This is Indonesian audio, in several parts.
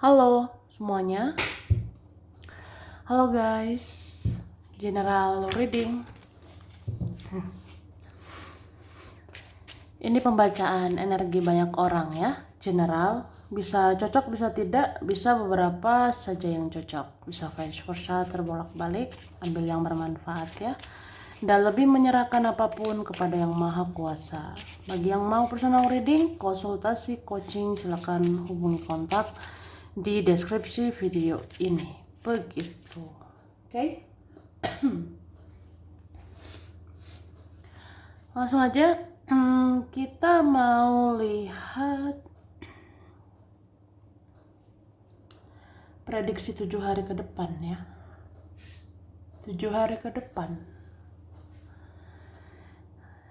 Halo semuanya, halo guys, general reading. Ini pembacaan energi banyak orang ya, general. Bisa cocok, bisa tidak, bisa beberapa saja yang cocok. Bisa vice versa, terbolak-balik, ambil yang bermanfaat ya. Dan lebih menyerahkan apapun kepada yang maha kuasa. Bagi yang mau personal reading, konsultasi, coaching, silakan hubungi kontak di deskripsi video ini. Begitu. Oke? Langsung aja. Kita mau lihat prediksi 7 hari ke depan ya. 7 hari ke depan.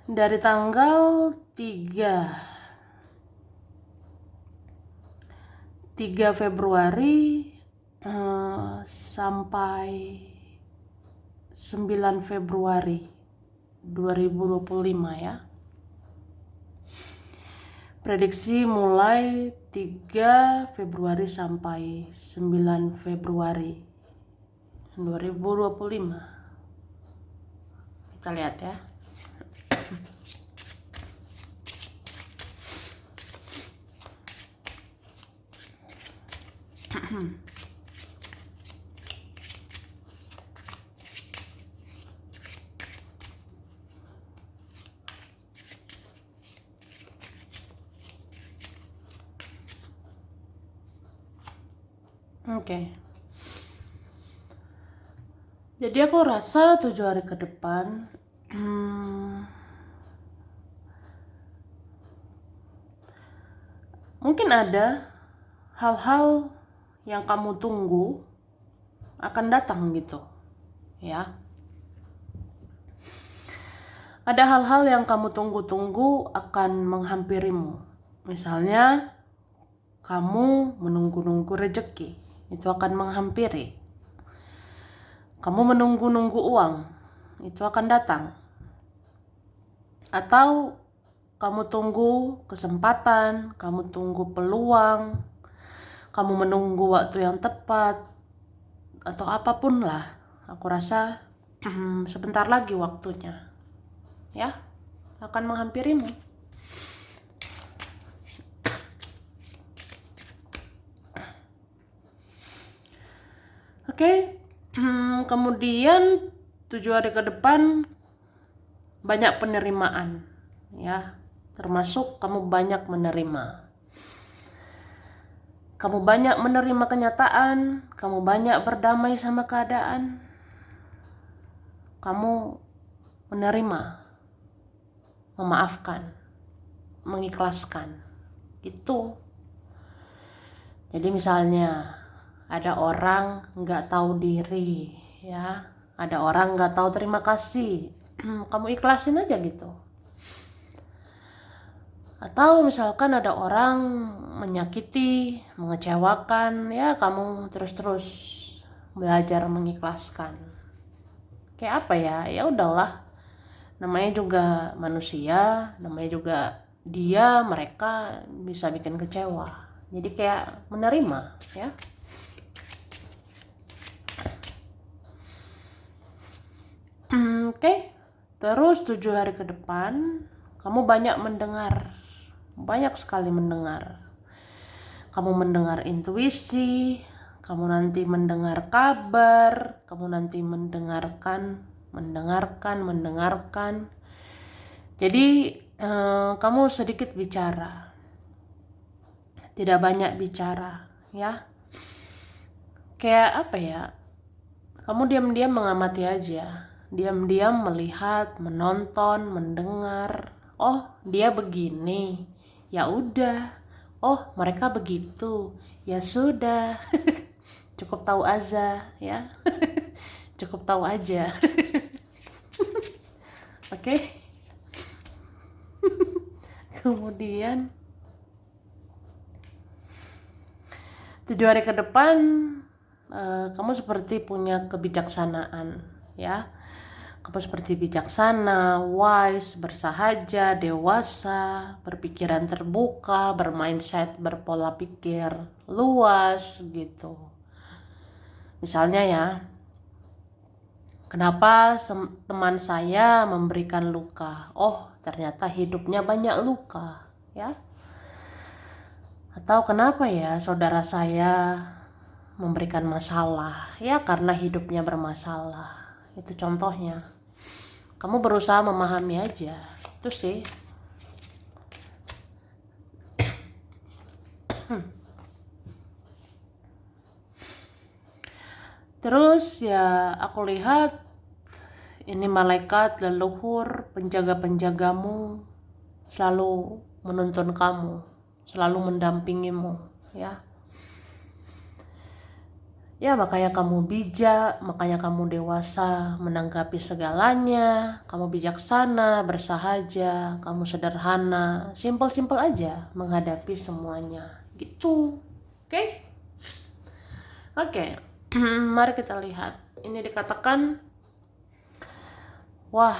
Dari tanggal 3 Februari sampai 9 Februari 2025 ya. Prediksi mulai 3 Februari sampai 9 Februari 2025. Kita lihat ya. Oke. Jadi aku rasa 7 hari ke depan mungkin ada hal-hal yang kamu tunggu akan datang gitu ya. Ada hal-hal yang kamu tunggu-tunggu akan menghampirimu. Misalnya kamu menunggu-nunggu rezeki, itu akan menghampiri. Kamu menunggu-nunggu uang, itu akan datang. Atau kamu tunggu kesempatan, kamu tunggu peluang, kamu menunggu waktu yang tepat, atau apapun lah. Aku rasa sebentar lagi waktunya ya akan menghampirimu. Oke. Kemudian 7 hari ke depan banyak penerimaan ya, termasuk kamu banyak menerima. Kamu banyak menerima kenyataan, kamu banyak berdamai sama keadaan. Kamu menerima, memaafkan, mengikhlaskan. Itu. Jadi misalnya ada orang nggak tahu diri ya, ada orang nggak tahu terima kasih, kamu ikhlasin aja gitu. Atau misalkan ada orang menyakiti, mengecewakan, ya kamu terus-terus belajar mengikhlaskan. Kayak apa ya? Ya udahlah. Namanya juga manusia, namanya juga mereka bisa bikin kecewa. Jadi kayak menerima, ya. Oke. Terus 7 hari ke depan, kamu banyak mendengar. Banyak sekali mendengar. Kamu mendengar intuisi, kamu nanti mendengar kabar, kamu nanti mendengarkan. Jadi kamu sedikit bicara, tidak banyak bicara, ya. Kayak apa ya? Kamu diam-diam mengamati aja, diam-diam melihat, menonton, mendengar. Oh, dia begini. Ya udah. Oh, mereka begitu. Ya sudah. Cukup tahu aja, ya. Cukup tahu aja. Oke. Kemudian 7 hari ke depan kamu seperti punya kebijaksanaan, ya. Kamu seperti bijaksana, wise, bersahaja, dewasa, berpikiran terbuka, bermindset, berpola pikir luas gitu. Misalnya ya, kenapa teman saya memberikan luka? Oh, ternyata hidupnya banyak luka, ya. Atau kenapa ya saudara saya memberikan masalah? Ya karena hidupnya bermasalah. Itu contohnya. Kamu berusaha memahami aja. Itu sih. Terus ya aku lihat ini malaikat leluhur penjaga-penjagamu selalu menuntun kamu, selalu mendampingimu, ya. Ya makanya kamu bijak, makanya kamu dewasa menanggapi segalanya, kamu bijaksana, bersahaja, kamu sederhana, simpel-simpel aja menghadapi semuanya. Gitu. Oke? Oke. Mari kita lihat. Ini dikatakan, wah,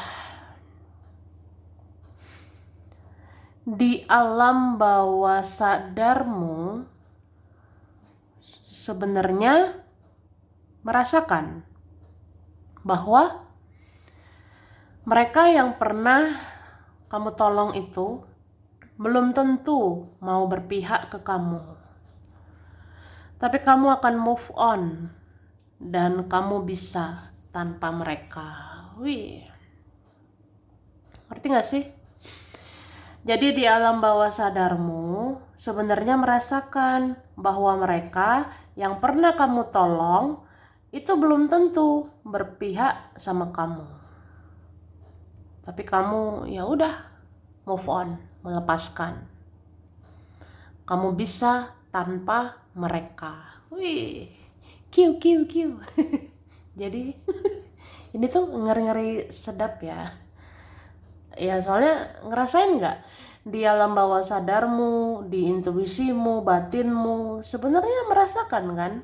di alam bawah sadarmu sebenarnya merasakan bahwa mereka yang pernah kamu tolong itu belum tentu mau berpihak ke kamu. Tapi kamu akan move on dan kamu bisa tanpa mereka. Wih. Ngerti gak sih? Jadi di alam bawah sadarmu sebenarnya merasakan bahwa mereka yang pernah kamu tolong itu belum tentu berpihak sama kamu. Tapi kamu ya udah move on, melepaskan. Kamu bisa tanpa mereka. Wih, kiu. Jadi ini tuh ngeri-ngeri sedap ya. Ya soalnya ngerasain nggak di alam bawah sadarmu, di intuisimu, batinmu sebenarnya merasakan kan?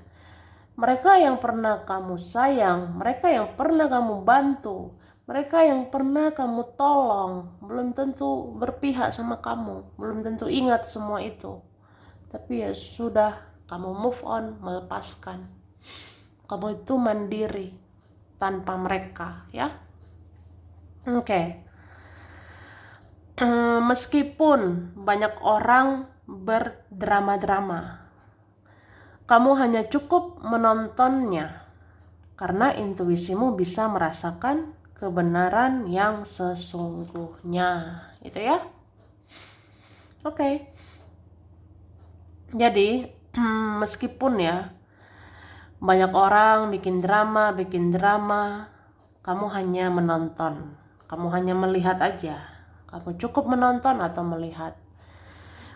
Mereka yang pernah kamu sayang, mereka yang pernah kamu bantu, mereka yang pernah kamu tolong, belum tentu berpihak sama kamu, belum tentu ingat semua itu. Tapi ya sudah, kamu move on, melepaskan. Kamu itu mandiri tanpa mereka, ya. Oke. Meskipun banyak orang berdrama-drama, kamu hanya cukup menontonnya karena intuisimu bisa merasakan kebenaran yang sesungguhnya. Itu ya. Oke. Jadi, meskipun ya banyak orang bikin drama, kamu hanya menonton. Kamu hanya melihat aja. Kamu cukup menonton atau melihat.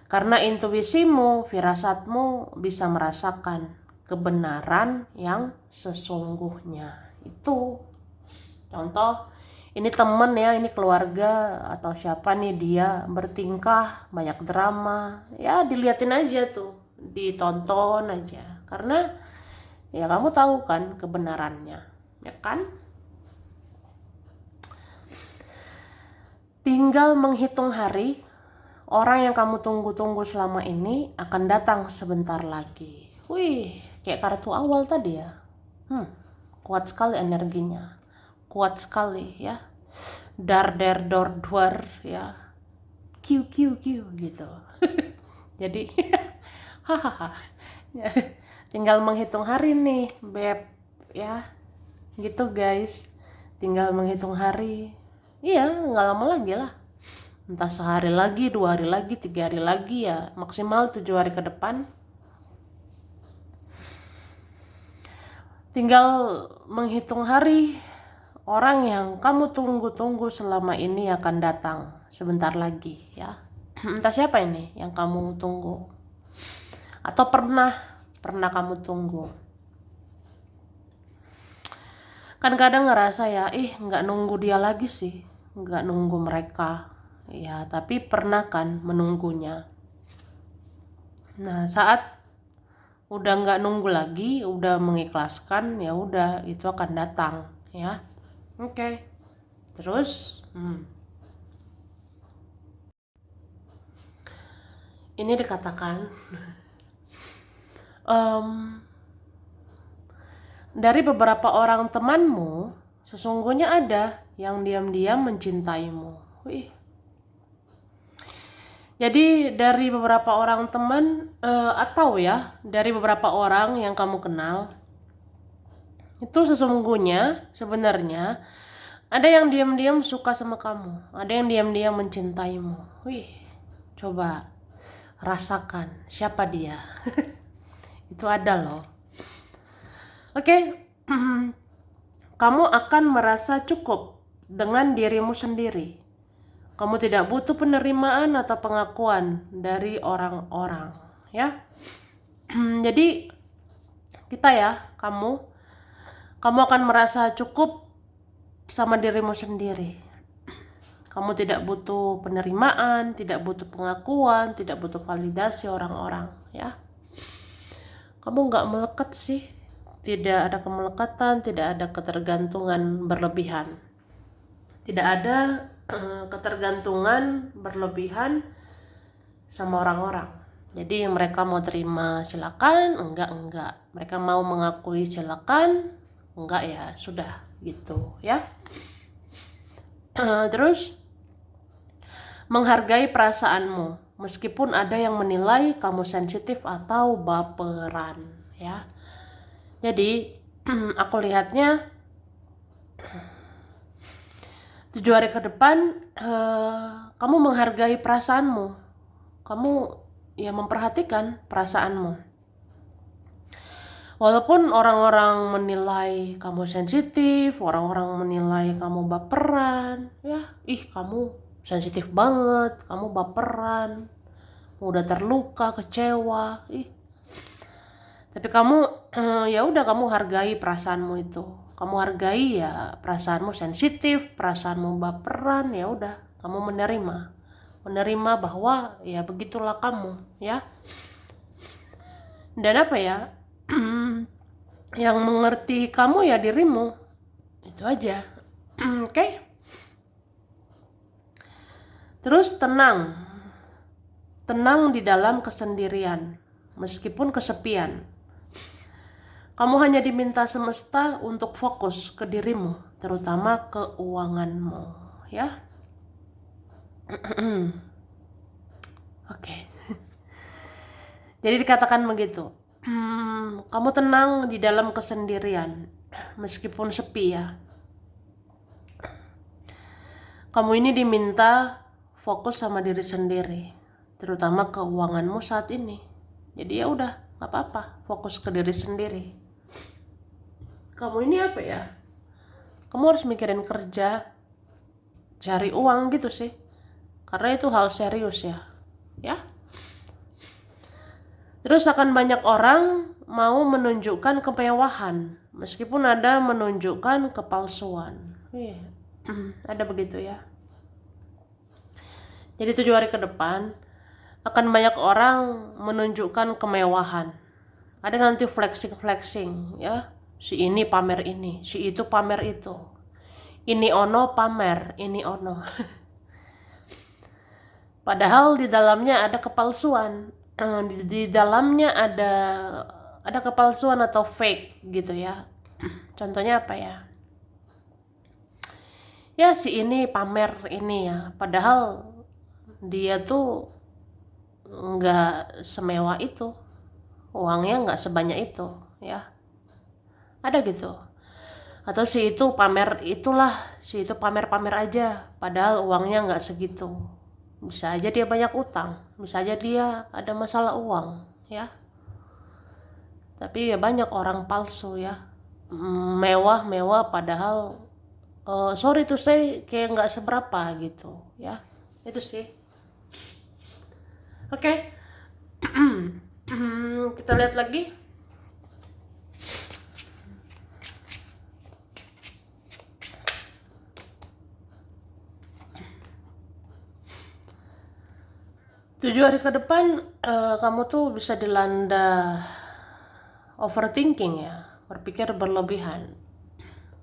Karena intuisimu, firasatmu bisa merasakan kebenaran yang sesungguhnya. Itu contoh, ini temen ya, ini keluarga atau siapa nih dia bertingkah banyak drama. Ya diliatin aja tuh, ditonton aja. Karena ya kamu tahu kan kebenarannya, ya kan? Tinggal menghitung hari, orang yang kamu tunggu-tunggu selama ini akan datang sebentar lagi. Wih, kayak kartu awal tadi ya. Kuat sekali energinya. Kuat sekali ya. Dar der dor duar ya. Q gitu. Jadi hahaha. Tinggal menghitung hari nih, Beb. Ya. Gitu guys. Tinggal menghitung hari. Iya, nggak lama lagi lah. Entah sehari lagi, 2 hari lagi, 3 hari lagi ya. Maksimal 7 hari ke depan. Tinggal menghitung hari. Orang yang kamu tunggu-tunggu selama ini akan datang sebentar lagi ya. Entah siapa ini yang kamu tunggu. Atau pernah kamu tunggu. Kan kadang ngerasa ya, nggak nunggu dia lagi sih, nggak nunggu mereka, ya tapi pernah kan menunggunya. Nah saat udah nggak nunggu lagi, udah mengikhlaskan, ya udah itu akan datang, ya. Oke. Terus ini dikatakan dari beberapa orang temanmu sesungguhnya ada yang diam-diam mencintaimu. Wih. Jadi dari beberapa orang teman atau ya dari beberapa orang yang kamu kenal itu sesungguhnya sebenarnya ada yang diam-diam suka sama kamu, ada yang diam-diam mencintaimu. Wih, coba rasakan siapa dia. Itu ada loh. Oke. Kamu akan merasa cukup dengan dirimu sendiri. Kamu tidak butuh penerimaan atau pengakuan dari orang-orang, ya. Jadi kita ya, kamu akan merasa cukup sama dirimu sendiri. Kamu tidak butuh penerimaan, tidak butuh pengakuan, tidak butuh validasi orang-orang, ya. Kamu nggak melekat sih, tidak ada kemelekatan, tidak ada ketergantungan berlebihan, tidak ada ketergantungan berlebihan sama orang-orang. Jadi mereka mau terima silakan, enggak. Mereka mau mengakui silakan, enggak ya sudah gitu ya. Terus menghargai perasaanmu meskipun ada yang menilai kamu sensitif atau baperan ya. Jadi aku lihatnya 7 hari ke depan kamu menghargai perasaanmu, kamu ya memperhatikan perasaanmu. Walaupun orang-orang menilai kamu sensitif, orang-orang menilai kamu baperan, ya kamu sensitif banget, kamu baperan, udah terluka, kecewa, tapi kamu ya udah kamu hargai perasaanmu itu. Kamu hargai ya perasaanmu sensitif, perasaanmu baperan, ya udah kamu menerima bahwa ya begitulah kamu ya. Dan apa ya? Yang mengerti kamu ya dirimu. Itu aja. Oke? Terus tenang di dalam kesendirian, meskipun kesepian. Kamu hanya diminta semesta untuk fokus ke dirimu, terutama keuanganmu, ya. Oke. Jadi dikatakan begitu. Kamu tenang di dalam kesendirian, meskipun sepi ya. Kamu ini diminta fokus sama diri sendiri, terutama keuanganmu saat ini. Jadi ya udah, nggak apa-apa, fokus ke diri sendiri. Kamu ini apa ya? Kamu harus mikirin kerja, cari uang gitu sih, karena itu hal serius ya. Terus akan banyak orang mau menunjukkan kemewahan, meskipun ada menunjukkan kepalsuan. Ada begitu ya. Jadi 7 hari ke depan akan banyak orang menunjukkan kemewahan. Ada nanti flexing ya. Si ini pamer ini, si itu pamer itu. Ini ono pamer, ini ono. Padahal di dalamnya ada kepalsuan. Di dalamnya ada kepalsuan atau fake gitu ya. Contohnya apa ya? Ya si ini pamer ini ya, padahal dia tuh nggak semewah itu, uangnya nggak sebanyak itu ya. Ada gitu. Atau si itu pamer pamer aja, padahal uangnya nggak segitu. Bisa aja dia banyak utang, bisa aja dia ada masalah uang ya. Tapi ya banyak orang palsu ya, mewah padahal sorry to say kayak nggak seberapa gitu ya. Itu sih. Oke. Kita lihat lagi. Tujuh hari ke depan kamu tuh bisa dilanda overthinking ya, berpikir berlebihan.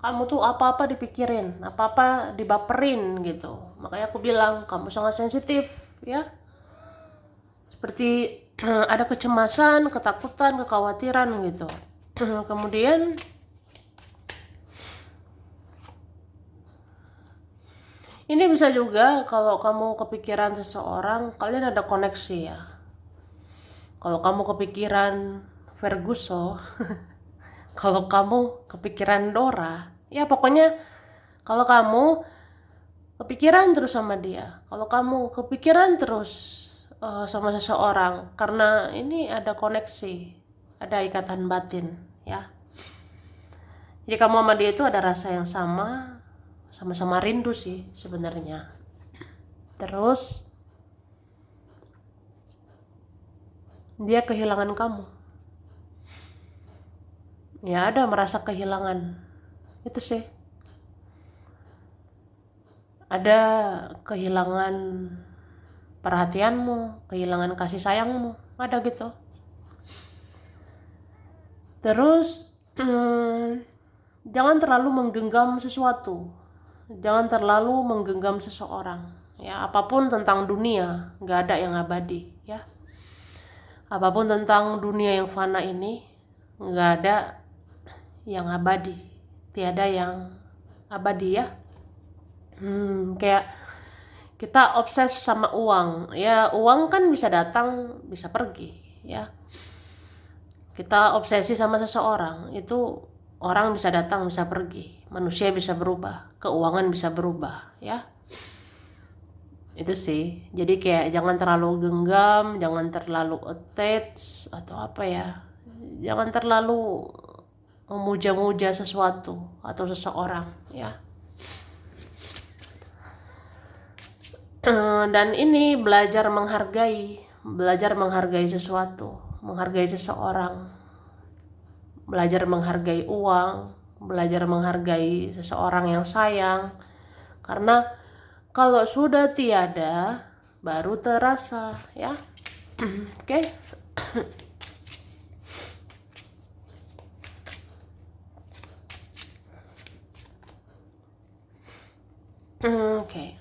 Kamu tuh apa-apa dipikirin, apa-apa dibaperin gitu. Makanya aku bilang kamu sangat sensitif ya. Seperti ada kecemasan, ketakutan, kekhawatiran gitu. Kemudian ini bisa juga kalau kamu kepikiran seseorang, kalian ada koneksi ya. Kalau kamu kepikiran Ferguson, kalau kamu kepikiran Dora, ya pokoknya kalau kamu kepikiran terus sama dia, kalau kamu kepikiran terus sama seseorang, karena ini ada koneksi, ada ikatan batin ya. Jadi kamu sama dia itu ada rasa yang sama, sama-sama rindu sih sebenarnya. Terus dia kehilangan kamu, ya ada merasa kehilangan itu sih, ada kehilangan perhatianmu, kehilangan kasih sayangmu, ada gitu. Terus jangan terlalu menggenggam sesuatu, jangan terlalu menggenggam seseorang ya. Apapun tentang dunia nggak ada yang abadi ya, apapun tentang dunia yang fana ini nggak ada yang abadi, tiada yang abadi ya. Kayak kita obses sama uang ya, uang kan bisa datang bisa pergi ya. Kita obsesi sama seseorang itu, orang bisa datang bisa pergi, manusia bisa berubah, keuangan bisa berubah ya. Itu sih, jadi kayak jangan terlalu genggam, jangan terlalu attach atau apa ya, jangan terlalu memuja-muja sesuatu atau seseorang ya. Dan ini belajar menghargai sesuatu, menghargai seseorang, belajar menghargai uang, belajar menghargai seseorang yang sayang. Karena kalau sudah tiada baru terasa ya. Oke. Oke.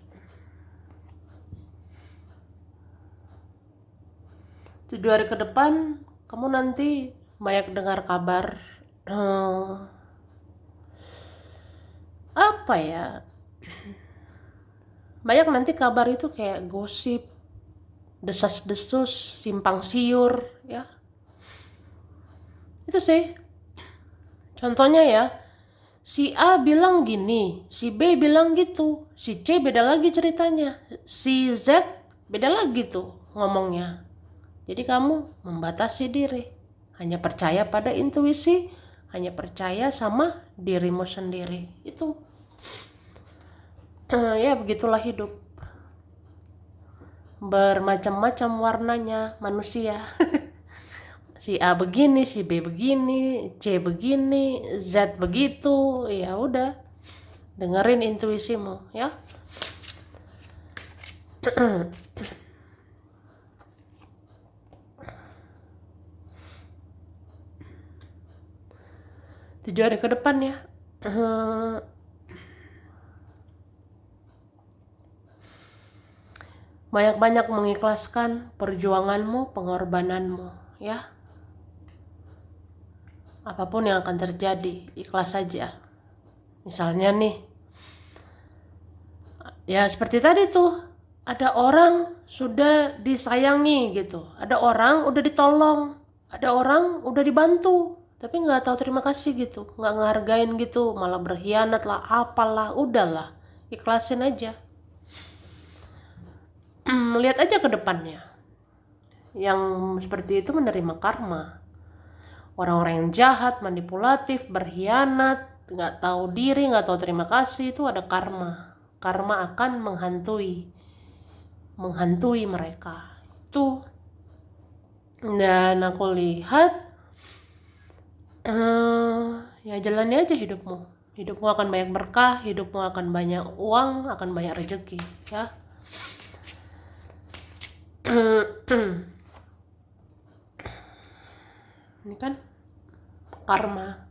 7 hari ke depan kamu nanti banyak dengar kabar apa ya, banyak nanti kabar itu kayak gosip, desas-desus, simpang siur ya. Itu sih contohnya ya, si A bilang gini, si B bilang gitu, si C beda lagi ceritanya, si Z beda lagi tuh ngomongnya. Jadi kamu membatasi diri, hanya percaya pada intuisi, hanya percaya sama dirimu sendiri. Itu ya begitulah hidup, bermacam-macam warnanya manusia. Si A begini, si B begini, C begini, Z begitu. Ya udah, dengerin intuisimu ya. 7 hari ke depan ya. Banyak-banyak mengikhlaskan perjuanganmu, pengorbananmu ya. Apapun yang akan terjadi, ikhlas saja. Misalnya nih, ya seperti tadi tuh, ada orang sudah disayangi gitu, ada orang udah ditolong, ada orang udah dibantu, tapi nggak tahu terima kasih gitu, nggak ngehargain gitu, malah berkhianat lah, apalah, udahlah, ikhlasin aja. Lihat aja ke depannya, yang seperti itu menerima karma. Orang-orang yang jahat, manipulatif, berkhianat, nggak tahu diri, nggak tahu terima kasih, itu ada karma. Karma akan menghantui mereka. Itu. Dan aku lihat, ya jalani aja hidupmu. Hidupmu akan banyak berkah, hidupmu akan banyak uang, akan banyak rezeki, ya. Ini kan karma.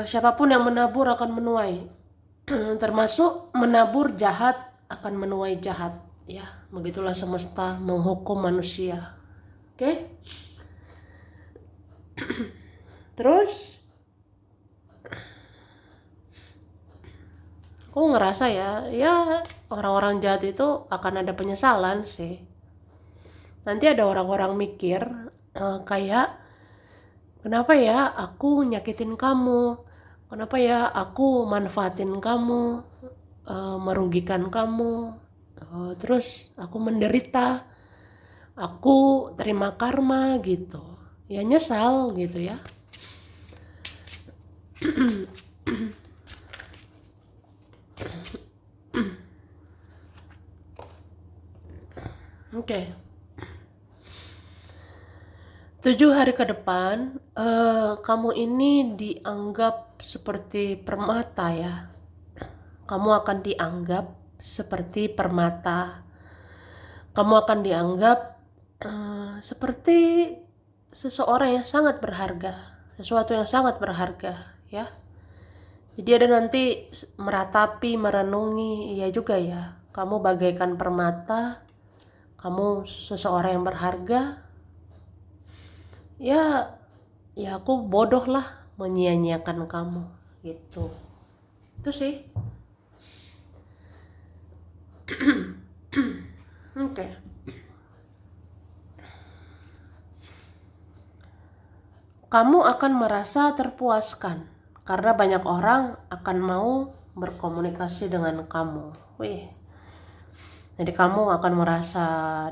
siapapun yang menabur akan menuai. Termasuk menabur jahat akan menuai jahat. Ya, begitulah semesta menghukum manusia. Oke? Terus aku ngerasa ya orang-orang jahat itu akan ada penyesalan sih. Nanti ada orang-orang mikir kayak, kenapa ya aku nyakitin kamu? Kenapa ya aku manfaatin kamu, merugikan kamu? Terus aku menderita, aku terima karma gitu. Ya nyesal gitu ya. Oke. 7 hari ke depan, kamu ini dianggap seperti permata ya. Kamu akan dianggap seperti permata. Kamu akan dianggap seperti seseorang yang sangat berharga, sesuatu yang sangat berharga ya. Jadi ada nanti meratapi, merenungi, iya juga ya. Kamu bagaikan permata, kamu seseorang yang berharga. Ya aku bodoh lah menyia-nyiakan kamu gitu. Itu sih. Oke. Kamu akan merasa terpuaskan karena banyak orang akan mau berkomunikasi dengan kamu. Wih. Jadi kamu akan merasa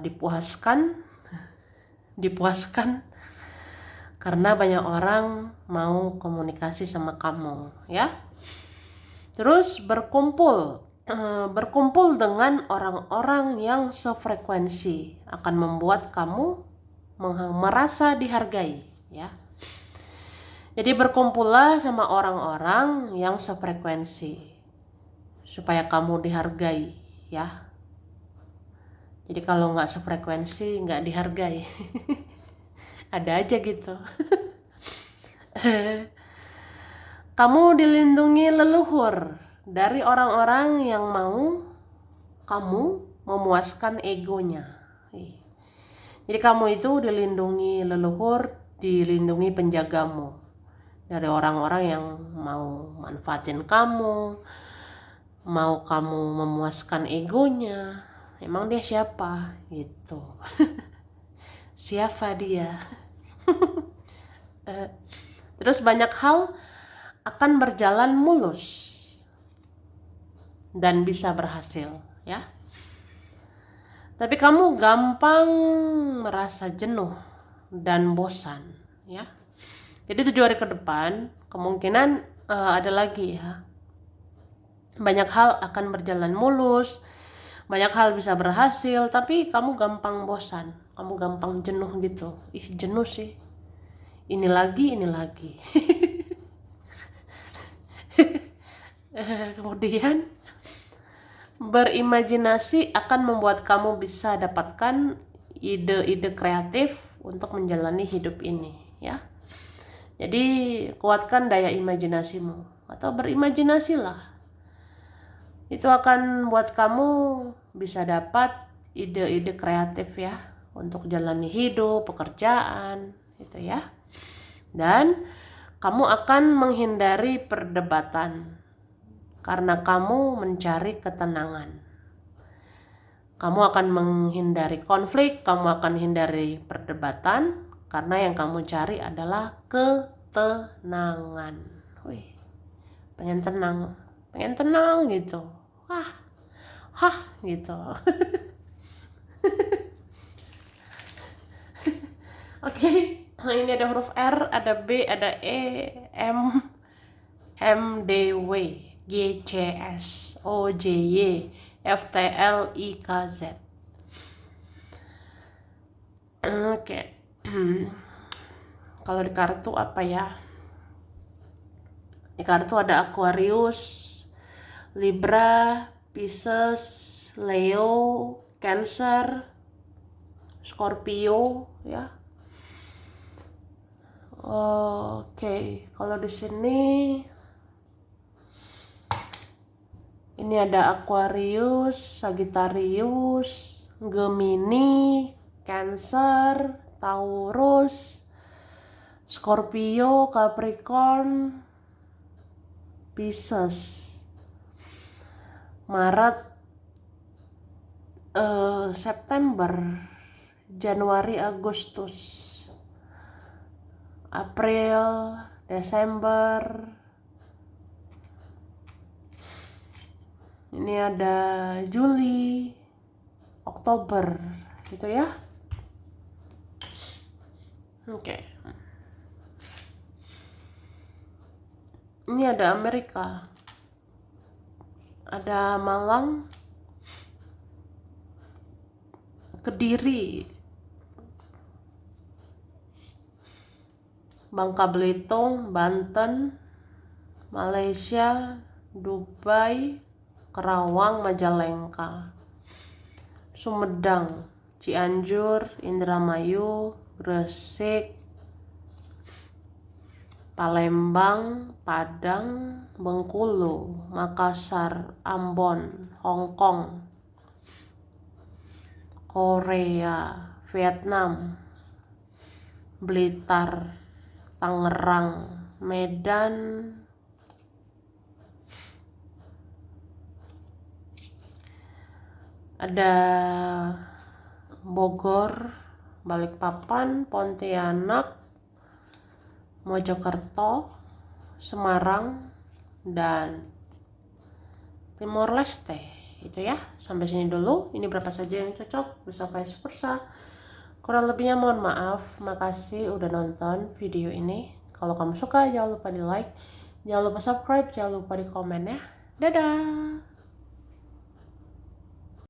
dipuaskan karena banyak orang mau komunikasi sama kamu ya. Terus berkumpul dengan orang-orang yang sefrekuensi akan membuat kamu merasa dihargai ya. Jadi berkumpullah sama orang-orang yang sefrekuensi supaya kamu dihargai ya. Jadi kalau nggak sefrekuensi nggak dihargai. Ada aja gitu. Kamu dilindungi leluhur dari orang-orang yang mau kamu memuaskan egonya. Jadi kamu itu dilindungi leluhur, dilindungi penjagamu dari orang-orang yang mau manfaatin kamu, mau kamu memuaskan egonya. Emang dia siapa gitu? Siapa dia? Terus banyak hal akan berjalan mulus dan bisa berhasil ya. Tapi kamu gampang merasa jenuh dan bosan ya. Jadi 7 hari ke depan kemungkinan ada lagi ya. Banyak hal akan berjalan mulus, banyak hal bisa berhasil, tapi kamu gampang bosan, kamu gampang jenuh gitu. Jenuh sih. Ini lagi. Kemudian berimajinasi akan membuat kamu bisa dapatkan ide-ide kreatif untuk menjalani hidup ini ya. Jadi kuatkan daya imajinasimu atau berimajinasilah. Itu akan buat kamu bisa dapat ide-ide kreatif ya untuk jalani hidup, pekerjaan gitu ya. Dan kamu akan menghindari perdebatan karena kamu mencari ketenangan. Kamu akan menghindari konflik, kamu akan hindari perdebatan karena yang kamu cari adalah ketenangan. Wih, pengen tenang gitu. Gitu. Oke, ini ada huruf R, ada B, ada E, M, D, W, G, C, S, O, J, Y, F, T, L, I, K, Z. Oke. Kalau di kartu apa ya? Di kartu ada Aquarius, Libra, Pisces, Leo, Cancer, Scorpio ya. Oke, kalau di sini ini ada Aquarius, Sagittarius, Gemini, Cancer, Taurus, Scorpio, Capricorn, Pisces. Maret, September, Januari, Agustus, April, Desember. Ini ada Juli, Oktober, gitu ya. Oke. Ini ada Amerika. Ada Malang, Kediri, Bangka Belitung, Banten, Malaysia, Dubai, Kerawang, Majalengka, Sumedang, Cianjur, Indramayu, Gresik, Palembang, Padang, Bengkulu, Makassar, Ambon, Hong Kong, Korea, Vietnam, Blitar, Tangerang, Medan, ada Bogor, Balikpapan, Pontianak, Mojokerto, Semarang, dan Timor Leste. Itu ya, sampai sini dulu. Ini berapa saja yang cocok, bisa vice versa. Kurang lebihnya mohon maaf. Makasih udah nonton video ini. Kalau kamu suka jangan lupa di like, jangan lupa subscribe, jangan lupa di komen ya. Dadah.